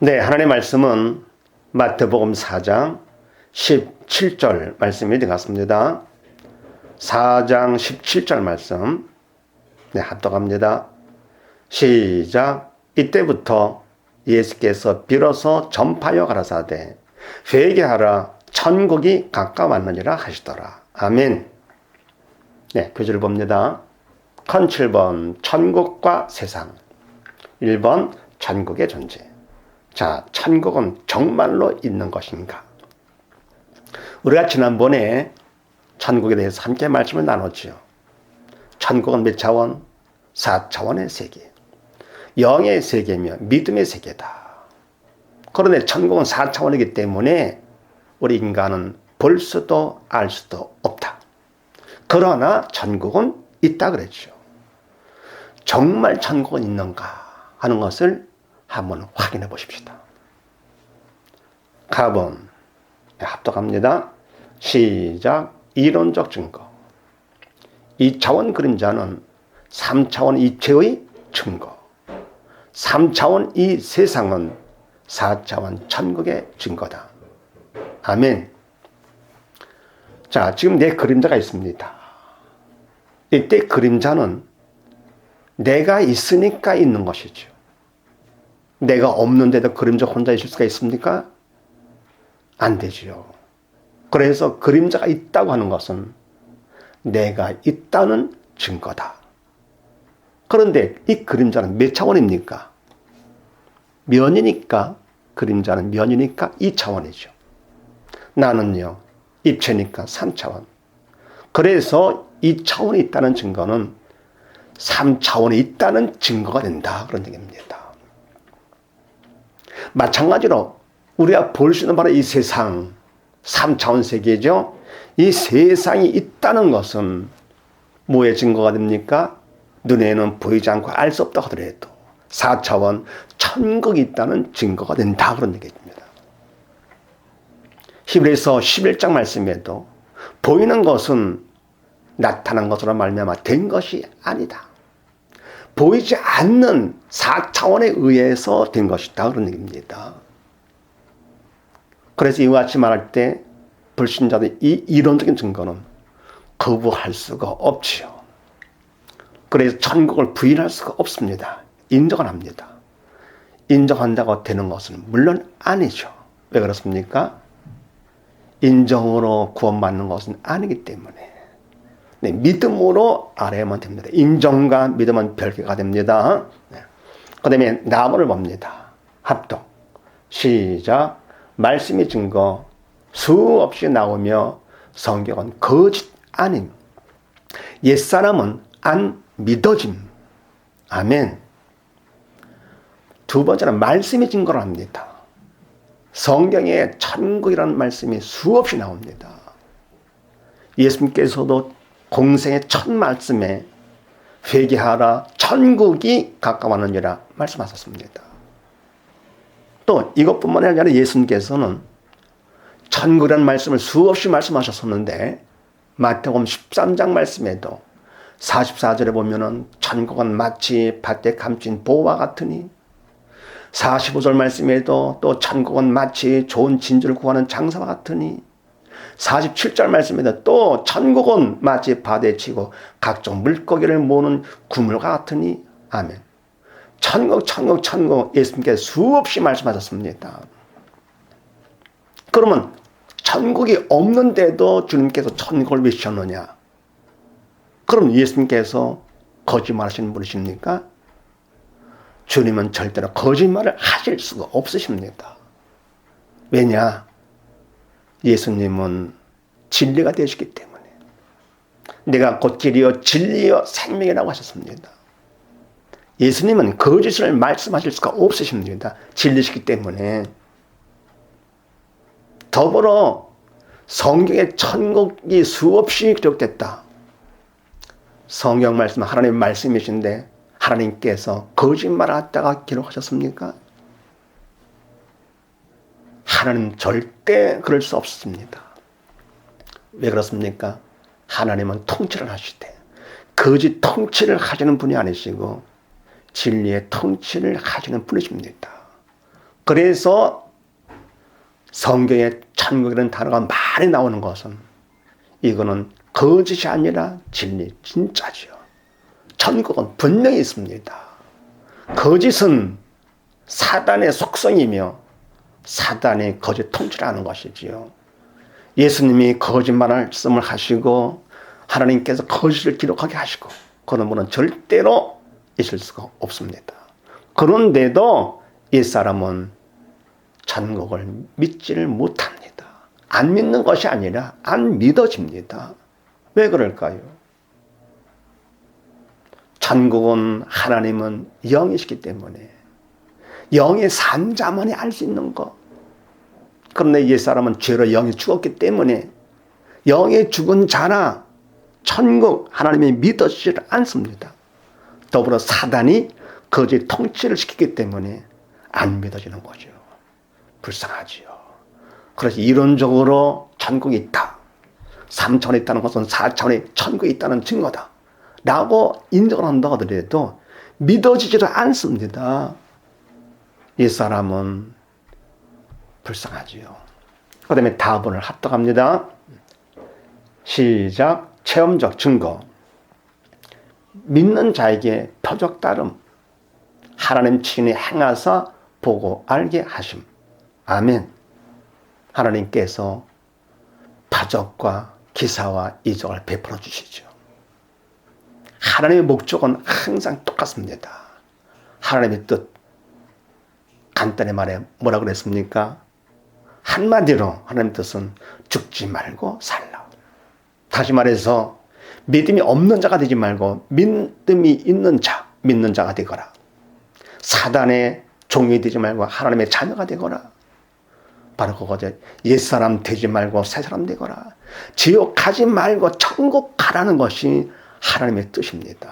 네, 하나님의 말씀은 마태복음 4장 17절 말씀이 되겠습니다. 4장 17절 말씀 합독합니다. 시작. 이때부터 예수께서 비로소 전파하여 가라사대 회개하라 천국이 가까웠느니라 하시더라. 아멘. 네, 교재를 봅니다. 컨 7번 천국과 세상, 1번 천국의 존재. 자, 천국은 정말로 있는 것인가? 우리가 지난번에 천국에 대해서 함께 말씀을 나눴지요. 천국은 몇 차원? 4차원의 세계. 영의 세계며 믿음의 세계다. 그런데 천국은 4차원이기 때문에 우리 인간은 볼 수도 알 수도 없다. 그러나 천국은 있다 그랬죠. 정말 천국은 있는가 하는 것을 한번 확인해 보십시다. 가본 합독합니다. 시작. 이론적 증거. 2차원 그림자는 3차원 이체의 증거. 3차원 이 세상은 4차원 천국의 증거다. 아멘. 자, 지금 내 그림자가 있습니다. 이때 그림자는 내가 있으니까 있는 것이죠. 내가 없는데도 그림자 혼자 있을 수가 있습니까? 안 되지요. 그래서 그림자가 있다고 하는 것은 내가 있다는 증거다. 그런데 이 그림자는 몇 차원입니까? 면이니까, 그림자는 면이니까 2차원이죠. 나는요, 입체니까 3차원. 그래서 2차원이 있다는 증거는 3차원이 있다는 증거가 된다. 그런 얘기입니다. 마찬가지로 우리가 볼 수 있는 바로 이 세상, 3차원 세계죠. 이 세상이 있다는 것은 뭐의 증거가 됩니까? 눈에는 보이지 않고 알 수 없다 하더라도 4차원 천국이 있다는 증거가 된다. 그런 얘기입니다. 히브리서 11장 말씀에도 보이는 것은 나타난 것으로 말미암아 된 것이 아니다. 보이지 않는 4차원에 의해서 된 것이다. 그런 얘기입니다. 그래서 이와 같이 말할 때 불신자들의 이 이론적인 증거는 거부할 수가 없지요. 그래서 천국을 부인할 수가 없습니다. 인정을 합니다. 인정한다고 되는 것은 물론 아니죠. 왜 그렇습니까? 인정으로 구원받는 것은 아니기 때문에. 네, 믿음으로 알아야만 됩니다. 인정과 믿음은 별개가 됩니다. 네. 그 다음에 나무를 봅니다. 합독. 시작. 말씀이 증거 수없이 나오며 성경은 거짓 아님. 옛사람은 안 믿어짐. 아멘. 두 번째는 말씀이 증거를 합니다. 성경에 천국이라는 말씀이 수없이 나옵니다. 예수님께서도 공생의 첫 말씀에 회개하라 천국이 가까웠느니라 말씀하셨습니다. 또 이것뿐만 아니라 예수님께서는 천국이라는 말씀을 수없이 말씀하셨었는데 마태복음 13장 말씀에도 44절에 보면은 천국은 마치 밭에 감춘 보와 같으니 45절 말씀에도 또 천국은 마치 좋은 진주를 구하는 장사와 같으니 47절 말씀에도 또 천국은 마치 바다에 치고 각종 물고기를 모으는 구물과 같으니 아멘. 천국 천국 천국 예수님께서 수없이 말씀하셨습니다. 그러면 천국이 없는데도 주님께서 천국을 왜 주셨느냐? 그럼 예수님께서 거짓말하시는 분이십니까? 주님은 절대로 거짓말을 하실 수가 없으십니다. 왜냐? 예수님은 진리가 되시기 때문에. 내가 곧 길이요 진리요 생명이라고 하셨습니다. 예수님은 거짓을 말씀하실 수가 없으십니다. 진리시기 때문에. 더불어 성경에 천국이 수없이 기록됐다. 성경 말씀 하나님의 말씀이신데 하나님께서 거짓말을 하다가 기록하셨습니까? 하나님 절대 그럴 수 없습니다. 왜 그렇습니까? 하나님은 통치를 하시되 거짓 통치를 하시는 분이 아니시고 진리의 통치를 하시는 분이십니다. 그래서 성경에 천국이라는 단어가 많이 나오는 것은 이거는 거짓이 아니라 진리, 진짜지요. 천국은 분명히 있습니다. 거짓은 사단의 속성이며 사단의 거짓 통치를 하는 것이지요. 예수님이 거짓말씀을 하시고 하나님께서 거짓을 기록하게 하시고 그런 분은 절대로 있을 수가 없습니다. 그런데도 옛사람은 천국을 믿지를 못합니다. 안 믿는 것이 아니라 안 믿어집니다. 왜 그럴까요? 천국은 하나님은 영이시기 때문에 영의 산 자만이 알 수 있는 것. 그런데 옛사람은 죄로 영이 죽었기 때문에 영이 죽은 자나 천국 하나님이 믿어지지 않습니다. 더불어 사단이 거짓 통치를 시키기 때문에 안 믿어지는 거죠. 불쌍하지요. 그래서 이론적으로 천국이 있다. 3차원에 있다는 것은 4차원에 천국이 있다는 증거다. 라고 인정을 한다고 하더라도 믿어지지도 않습니다. 옛사람은 불쌍하지요. 그 다음에 다분을 합독합니다. 시작. 체험적 증거. 믿는 자에게 표적 따름. 하나님 친히 행하사 보고 알게 하심. 아멘. 하나님께서 표적과 기사와 이적을 베풀어 주시죠. 하나님의 목적은 항상 똑같습니다. 하나님의 뜻. 간단히 말해 뭐라 그랬습니까? 한마디로 하나님의 뜻은 죽지 말고 살라. 다시 말해서 믿음이 없는 자가 되지 말고 믿음이 있는 자, 믿는 자가 되거라. 사단의 종이 되지 말고 하나님의 자녀가 되거라. 바로 그거죠. 옛사람 되지 말고 새사람 되거라. 지옥 가지 말고 천국 가라는 것이 하나님의 뜻입니다.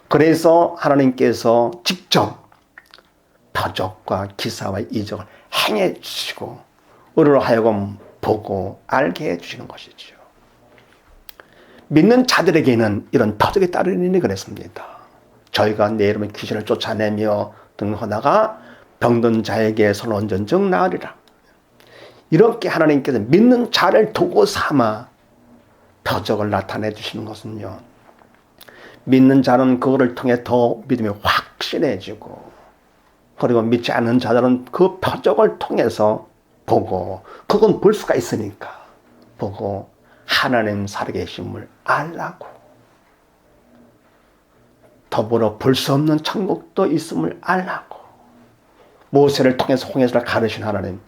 그래서 하나님께서 직접 표적과 기사와 이적을 행해 주시고 우리로 하여금 보고 알게 해 주시는 것이죠. 믿는 자들에게는 이런 표적이 따르니 그랬습니다. 저희가 내 이름의 귀신을 쫓아내며 등하다가 병든 자에게 손을 얹은즉 나으리라. 이렇게 하나님께서 믿는 자를 도구 삼아 표적을 나타내 주시는 것은요. 믿는 자는 그거를 통해 더 믿음이 확실해지고 그리고 믿지 않는 자들은 그 표적을 통해서 보고 그건 볼 수가 있으니까 보고 하나님 살아계심을 알라고 더불어 볼 수 없는 천국도 있음을 알라고 모세를 통해서 홍해를 가르신 하나님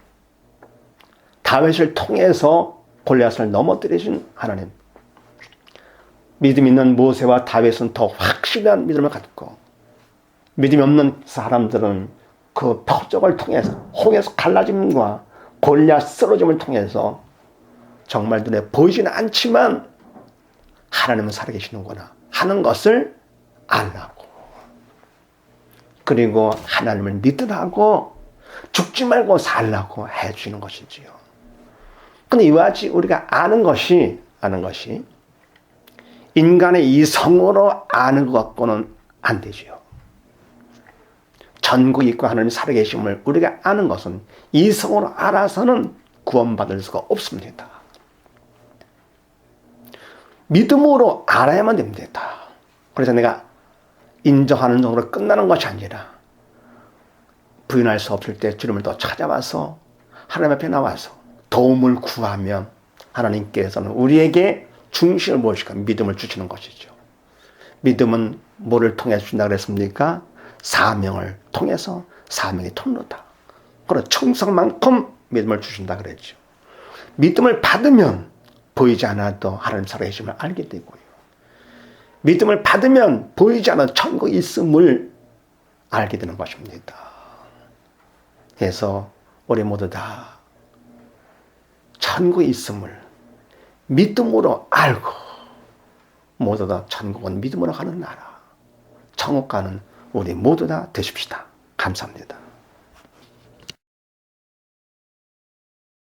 다윗을 통해서 골리앗을 넘어뜨리신 하나님 믿음 있는 모세와 다윗은 더 확실한 믿음을 갖고 믿음이 없는 사람들은 그 표적을 통해서 홍해에서 갈라짐과 골리앗 쓰러짐을 통해서 정말 눈에 보이지는 않지만 하나님은 살아계시는구나 하는 것을 알라고 그리고 하나님을 믿으라고 죽지 말고 살라고 해주는 것이지요. 근데 이와 같이 우리가 아는 것이 인간의 이성으로 아는 것 갖고는 안 되지요. 천국이 있고 하나님 살아계심을 우리가 아는 것은 이성으로 알아서는 구원받을 수가 없습니다. 믿음으로 알아야만 됩니다. 그래서 내가 인정하는 정도로 끝나는 것이 아니라 부인할 수 없을 때 주님을 또 찾아와서 하나님 앞에 나와서 도움을 구하면 하나님께서는 우리에게 중심을 무엇일까? 믿음을 주시는 것이죠. 믿음은 뭐를 통해서 준다고 그랬습니까? 사명을 통해서 사명의 통로다. 그리고 충성만큼 믿음을 주신다 그랬죠. 믿음을 받으면 보이지 않아도 하나님 살아계심을 알게 되고요. 믿음을 받으면 보이지 않아도 천국이 있음을 알게 되는 것입니다. 그래서 우리 모두 다 천국이 있음을 믿음으로 알고 모두 다 천국은 믿음으로 가는 나라 천국 가는 우리 모두 다 되십시다. 감사합니다.